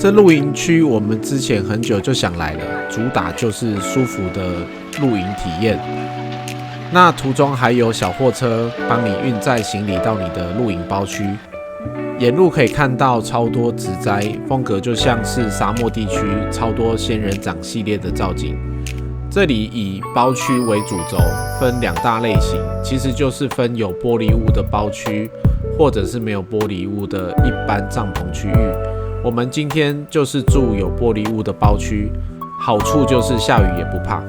这露营区我们之前很久就想来了，主打就是舒服的露营体验。那途中还有小货车帮你运载行李到你的露营包区，沿路可以看到超多植栽，风格就像是沙漠地区超多仙人掌系列的造景。这里以包区为主轴，分2大类型，其实就是分有玻璃屋的包区，或者是没有玻璃屋的一般帐篷区域。我们今天就是住有玻璃屋的包区，好处就是下雨也不怕。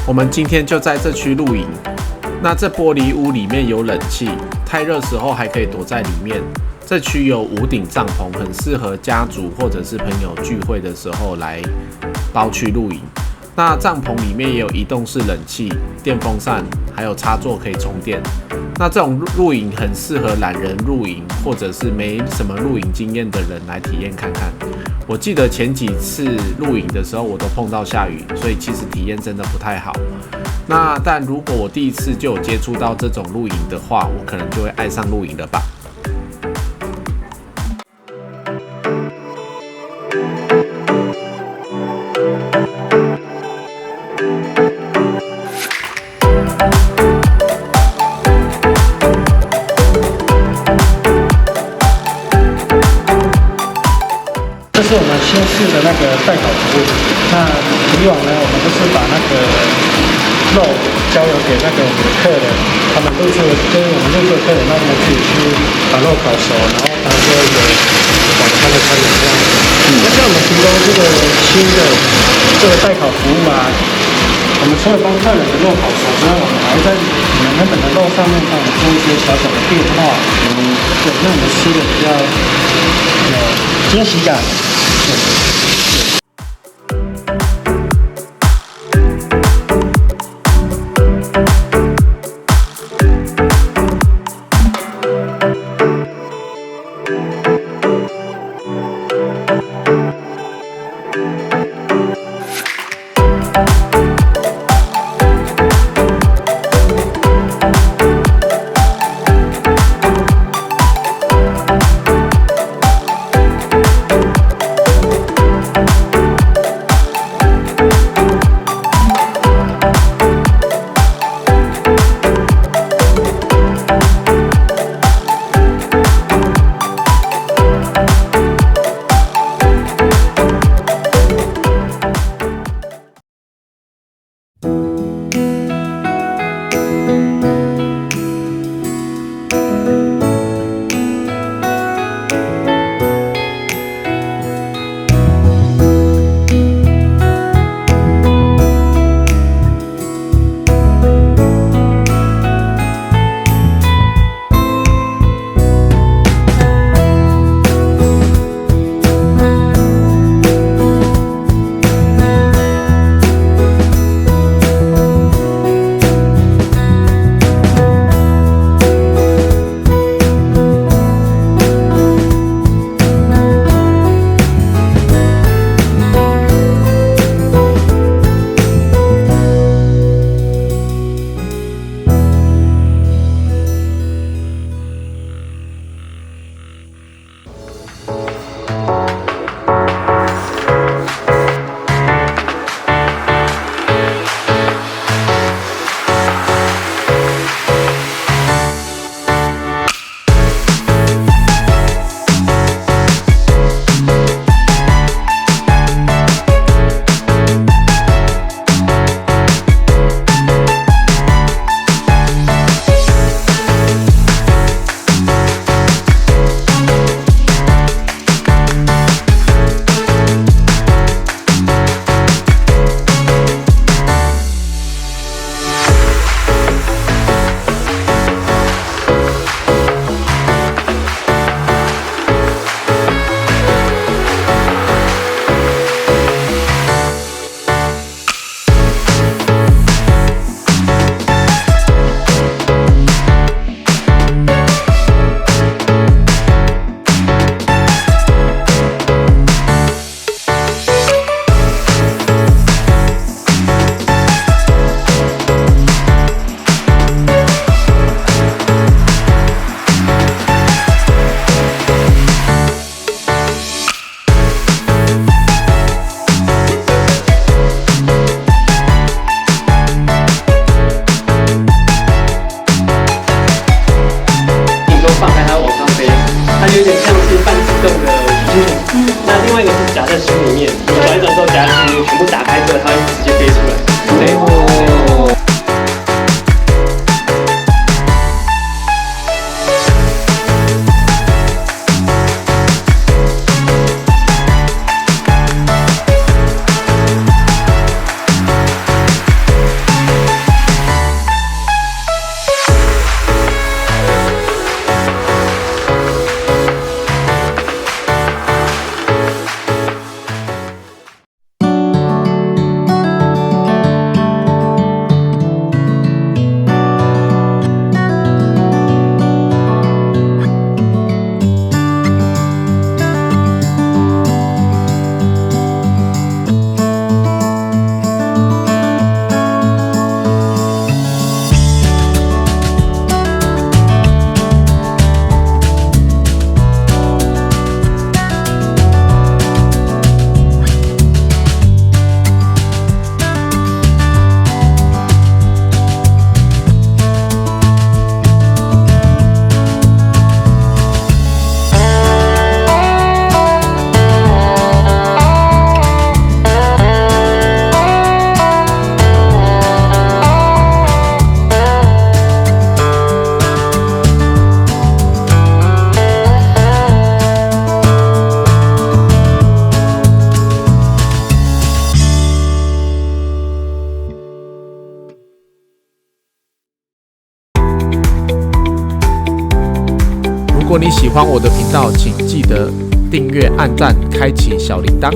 我们今天就在这区露营。那这玻璃屋里面有冷气，太热时候还可以躲在里面。这区有屋顶帐篷，很适合家族或者是朋友聚会的时候来包区露营。那帐篷里面也有移动式冷气、电风扇，还有插座可以充电。那这种露营很适合懒人露营，或者是没什么露营经验的人来体验看看。我记得前几次露营的时候，我都碰到下雨，所以其实体验真的不太好。但如果我第一次就有接触到这种露营的话，我可能就会爱上露营了吧。新式的那个代烤服务。那以往呢，我们就是把那个肉交由给那个我们的客人，他们就是我们入住的客人，那他们自己去把肉烤熟，然后当做一个晚餐的餐点这样子。那像我们提供这个新的这个代烤服务啊，我们除了帮客人的肉烤熟之外，我们还在你们原本的肉上面帮我们做一些小小的变化，对，让我们吃的比较有惊喜感。对。果你喜欢我的频道，请记得订阅、按赞、开启小铃铛。